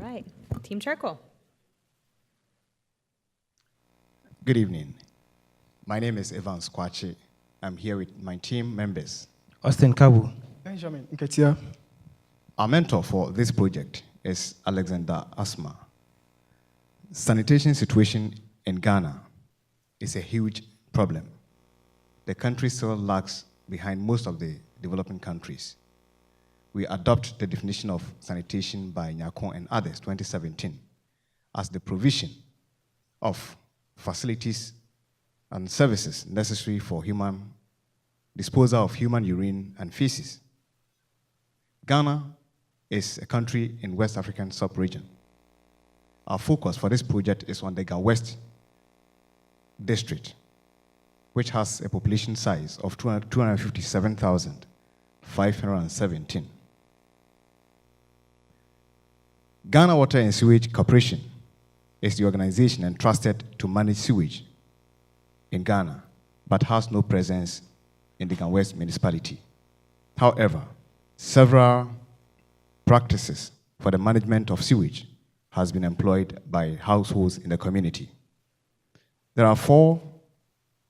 right, Team Charcoal. Good evening. My name is Evans Kwache. I'm here with my team members. Austin Kabu. Benjamin Nketia. Our mentor for this project is Alexander Asma. Sanitation situation in Ghana is a huge problem. The country still lags behind most of the developing countries. We adopt the definition of sanitation by Nyakon and others, 2017, as the provision of facilities and services necessary for human disposal of human urine and feces. Ghana is a country in West African sub-region. Our focus for this project is on the Ga West district, which has a population size of 257,517. Ghana Water and Sewage Corporation is the organization entrusted to manage sewage in Ghana, but has no presence in the Ga West municipality. However, several practices for the management of sewage has been employed by households in the community. There are 4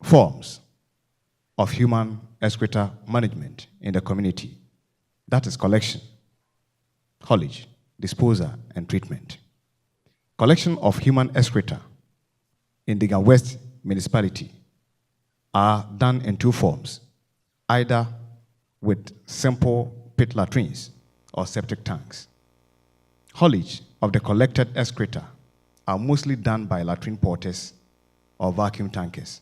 forms of human excreta management in the community. That is collection, haulage, disposal, and treatment. Collection of human excreta in the Ga West municipality are done in 2 forms, either with simple pit latrines or septic tanks. Haulage of the collected excreta are mostly done by latrine porters or vacuum tankers.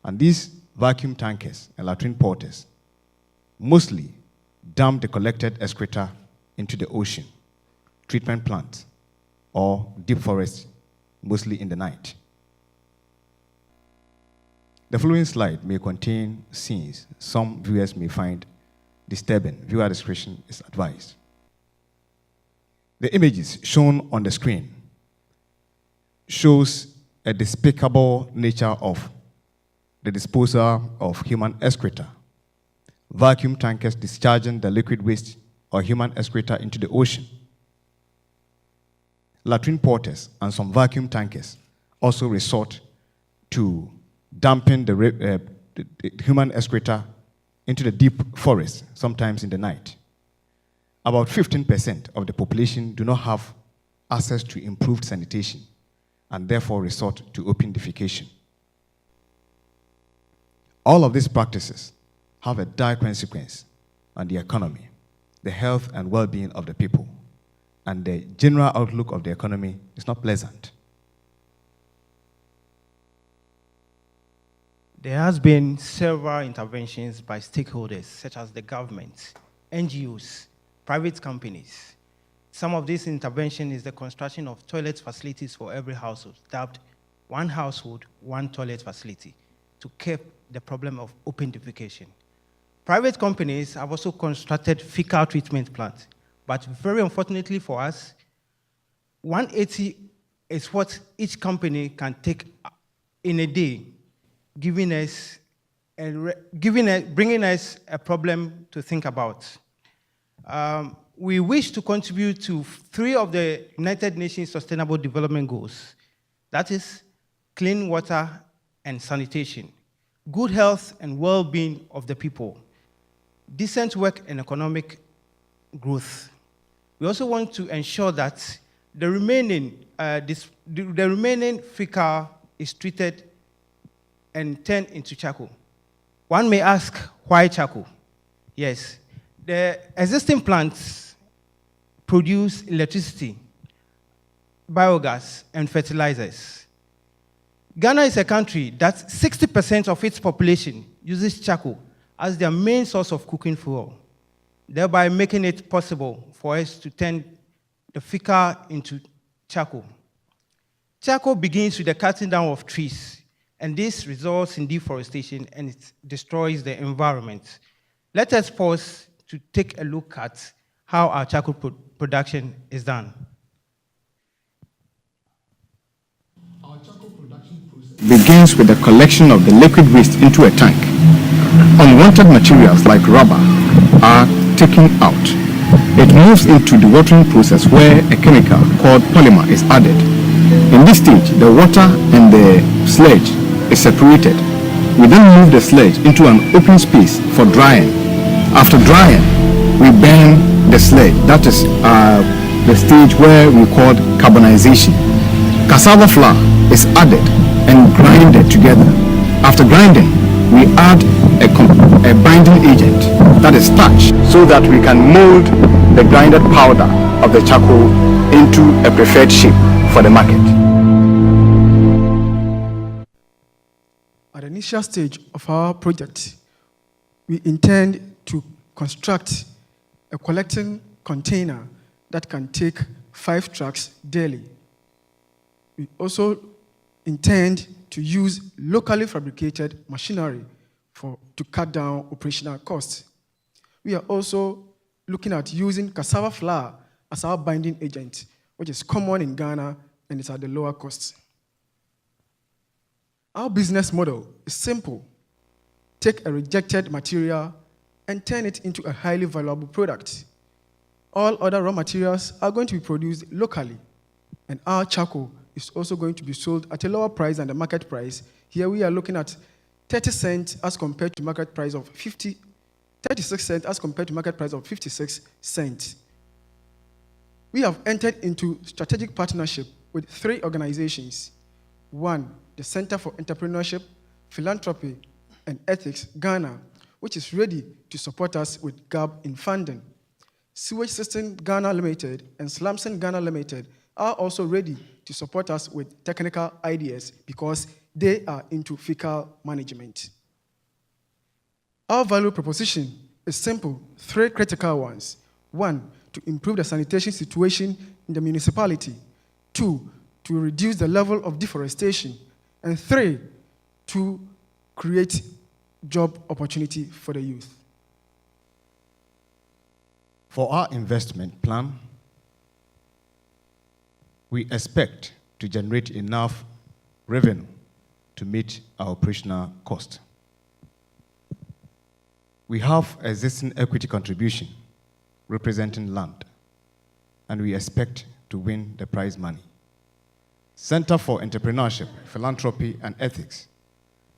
And these vacuum tankers and latrine porters mostly dump the collected excreta into the ocean, treatment plants, or deep forests, mostly in the night. The following slide may contain scenes some viewers may find disturbing. Viewer discretion is advised. The images shown on the screen shows a despicable nature of the disposal of human excreta. Vacuum tankers discharging the liquid waste or human excreta into the ocean. Latrine porters and some vacuum tankers also resort to dumping the human excreta into the deep forest, sometimes in the night. About 15% of the population do not have access to improved sanitation and therefore resort to open defecation. All of these practices have a dire consequence on the economy, the health and well-being of the people, and the general outlook of the economy is not pleasant. There has been several interventions by stakeholders, such as the government, NGOs, private companies. Some of this intervention is the construction of toilet facilities for every household, dubbed One Household, One Toilet Facility, to curb the problem of open defecation. Private companies have also constructed fecal treatment plants, but very unfortunately for us, 180 is what each company can take in a day, bringing us a problem to think about. We wish to contribute to 3 of the United Nations Sustainable Development Goals. That is clean water and sanitation, good health and well-being of the people, decent work and economic growth. We also want to ensure that the remaining fecal is treated and turned into charcoal. One may ask, why charcoal? Yes, the existing plants produce electricity, biogas, and fertilizers. Ghana is a country that 60% of its population uses charcoal as their main source of cooking fuel, thereby making it possible for us to turn the fecal into charcoal. Charcoal begins with the cutting down of trees, and this results in deforestation and it destroys the environment. Let us pause to take a look at how our charcoal production is done. Our charcoal production process Begins with the collection of the liquid waste into a tank. Unwanted materials like rubber are taken out. it moves into the watering process where a chemical called polymer is added. In this stage, the water and the sludge is separated. We then move the sludge into an open space for drying. After drying, we burn the sludge. That is the stage where we call carbonization. Cassava flour is added and grinded together. After grinding, we add a binding agent, that is starch, so that we can mold the grinded powder of the charcoal into a preferred shape for the market. At the initial stage of our project, we intend to construct a collecting container that can take 5 trucks daily. We also intend to use locally fabricated machinery to cut down operational costs. We are also looking at using cassava flour as our binding agent, which is common in Ghana and is at the lower cost. Our business model is simple. Take a rejected material and turn it into a highly valuable product. All other raw materials are going to be produced locally, and our charcoal is also going to be sold at a lower price than the market price. Here we are looking at 30 cents as compared to market price of 36 cents as compared to market price of 56 cents. We have entered into strategic partnership with 3 organizations. 1, the Center for Entrepreneurship, Philanthropy, and Ethics, Ghana, which is ready to support us with gap in funding. Sewage System Ghana Limited and Slamson Ghana Limited are also ready to support us with technical ideas because they are into fecal management. Our value proposition is simple, 3 critical ones. 1, to improve the sanitation situation in the municipality. 2, to reduce the level of deforestation. And 3, to create job opportunity for the youth. For our investment plan, we expect to generate enough revenue to meet our operational cost. We have existing equity contribution representing land, and we expect to win the prize money. Center for Entrepreneurship, Philanthropy, and Ethics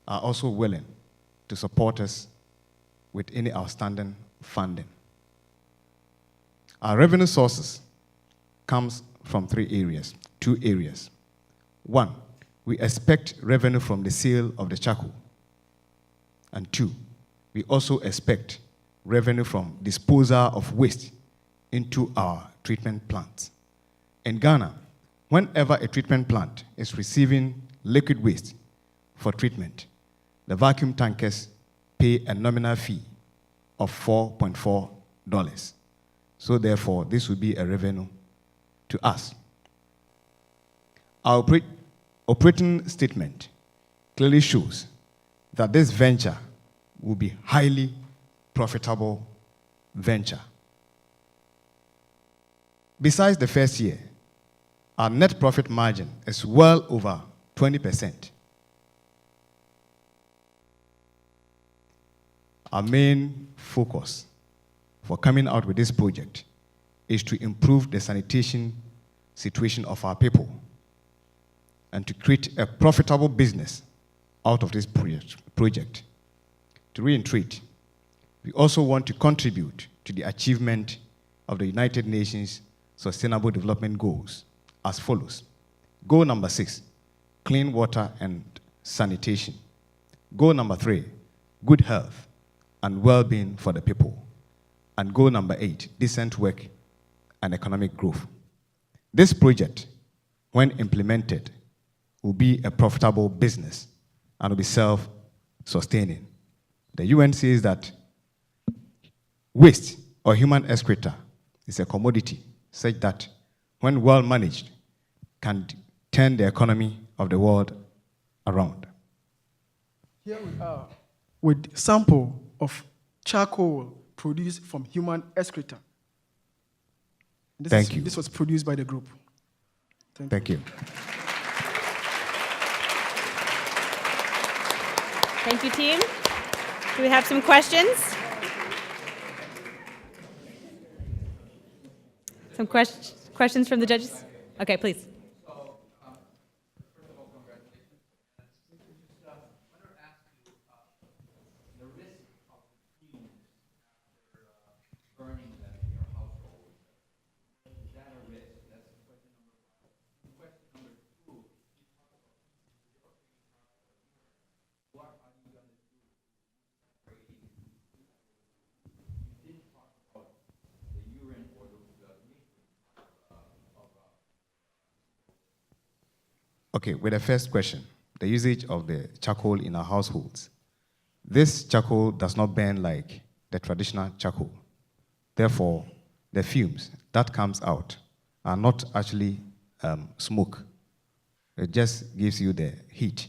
are also willing to support us with any outstanding funding. Our revenue sources comes from 2 areas. 1, we expect revenue from the sale of the charcoal. And 2, we also expect revenue from disposal of waste into our treatment plants. In Ghana, whenever a treatment plant is receiving liquid waste for treatment, the vacuum tankers pay a nominal fee of $4.4. So therefore, this will be a revenue to us. Our operating statement clearly shows that this venture will be highly profitable venture. Besides the first year, our net profit margin is well over 20%. Our main focus for coming out with this project is to improve the sanitation situation of our people and to create a profitable business out of this project. To reiterate, we also want to contribute to the achievement of the United Nations Sustainable Development Goals as follows. Goal number 6, clean water and sanitation. Goal number 3, good health and well-being for the people. And goal number 8, decent work and economic growth. This project, when implemented, will be a profitable business and will be self-sustaining. The UN says that waste or human excreta is a commodity such that, when well managed, can turn the economy of the world around. Here we are with sample of charcoal produced from human excreta. Thank you. This was produced by the group. Thank you. Thank you, team. Do we have some questions? Some questions from the judges? Okay, please. Okay, with the first question, the usage of the charcoal in our households. This charcoal does not burn like the traditional charcoal. Therefore, the fumes that comes out are not actually smoke. It just gives you the heat.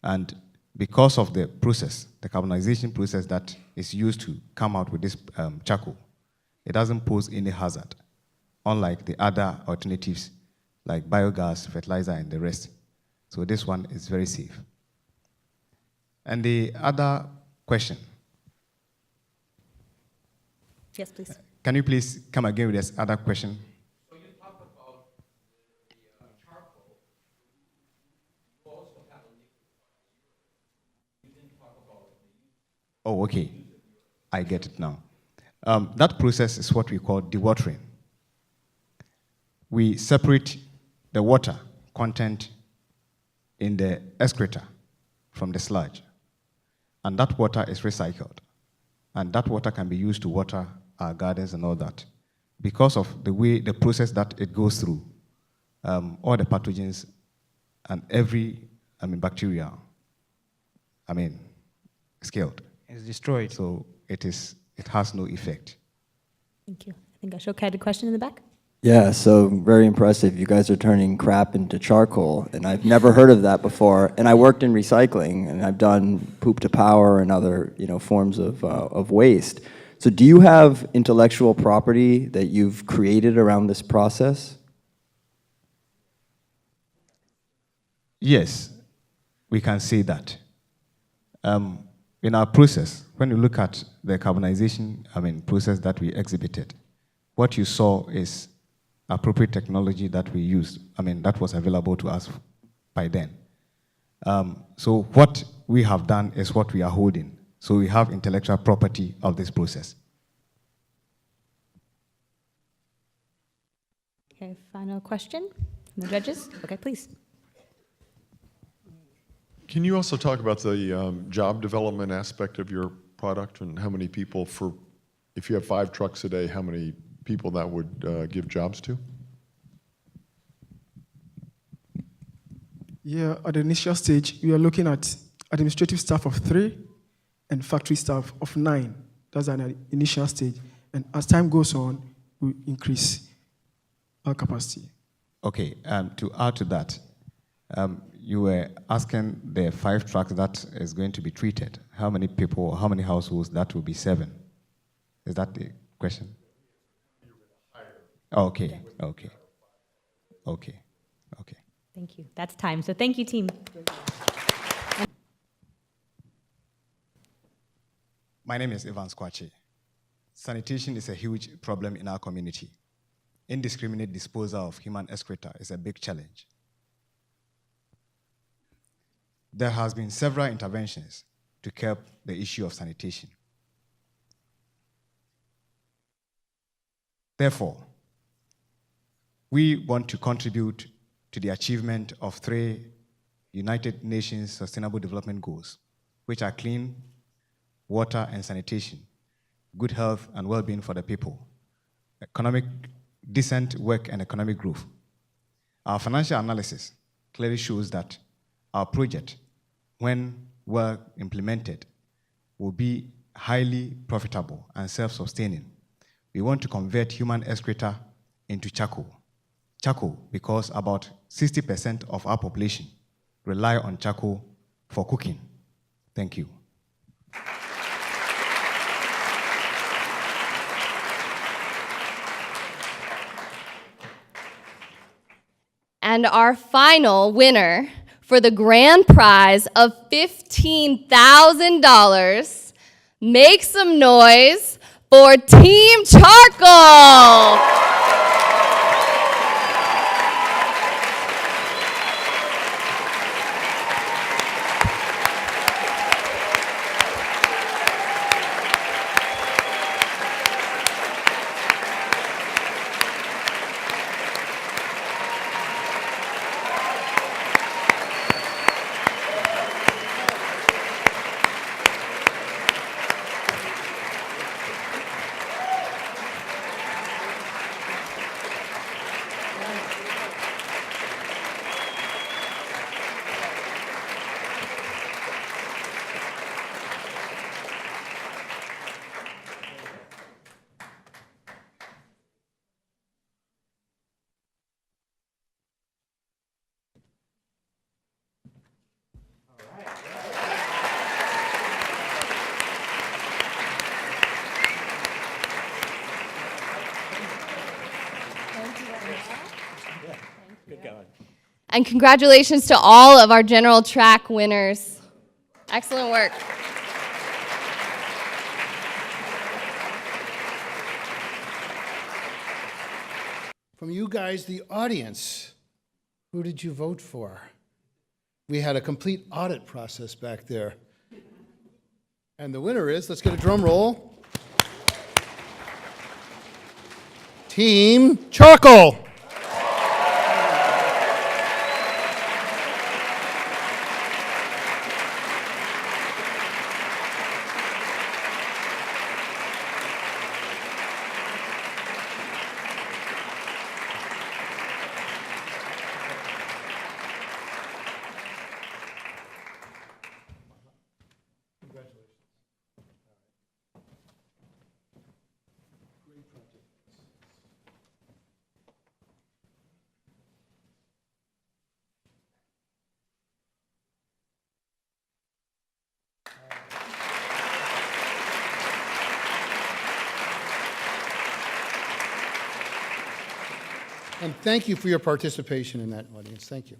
And because of the process, the carbonization process that is used to come out with this charcoal, it doesn't pose any hazard, unlike the other alternatives like biogas, fertilizer, and the rest. So this one is very safe. And the other question. Yes, please. Can you please come again with this other question? So you talked about the charcoal. You also have a liquid one. You didn't talk about the Oh, okay. I get it now. That process is what we call dewatering. We separate the water content in the excreta from the sludge. And that water is recycled. And that water can be used to water our gardens and all that. Because of the process that it goes through, all the pathogens and every bacteria, is killed. It's destroyed. So it has no effect. Thank you. I think Ashok had a question in the back. Yeah, so very impressive. You guys are turning crap into charcoal, and I've never heard of that before. And I worked in recycling, and I've done poop to power and other forms of waste. So do you have intellectual property that you've created around this process? Yes, we can say that. In our process, when you look at the carbonization process that we exhibited, what you saw is appropriate technology that we used, that was available to us by then. So what we have done is what we are holding. So we have intellectual property of this process. Okay, final question from the judges. Okay, please. Can you also talk about the job development aspect of your product and how many people if you have 5 trucks a day, how many people that would give jobs to? Yeah, at the initial stage, we are looking at administrative staff of 3 and factory staff of 9. That's an initial stage. And as time goes on, we increase our capacity. Okay, to add to that, you were asking the 5 trucks that is going to be treated, how many people, how many households that will be 7? Is that the question? Okay. Thank you. That's time. So thank you, team. My name is Evans Kwache. Sanitation is a huge problem in our community. Indiscriminate disposal of human excreta is a big challenge. There has been several interventions to curb the issue of sanitation. Therefore, we want to contribute to the achievement of 3 United Nations Sustainable Development Goals, which are clean water and sanitation, good health and well-being for the people, decent work and economic growth. Our financial analysis clearly shows that our project, when well implemented, will be highly profitable and self-sustaining. We want to convert human excreta into charcoal. Charcoal because about 60% of our population rely on charcoal for cooking. Thank you. And our final winner for the grand prize of $15,000, make some noise for Team Charcoal. And congratulations to all of our general track winners. Excellent work. From you guys, the audience, who did you vote for? We had a complete audit process back there. And the winner is, let's get a drum roll, Team Charcoal. And thank you for your participation in that, audience. Thank you.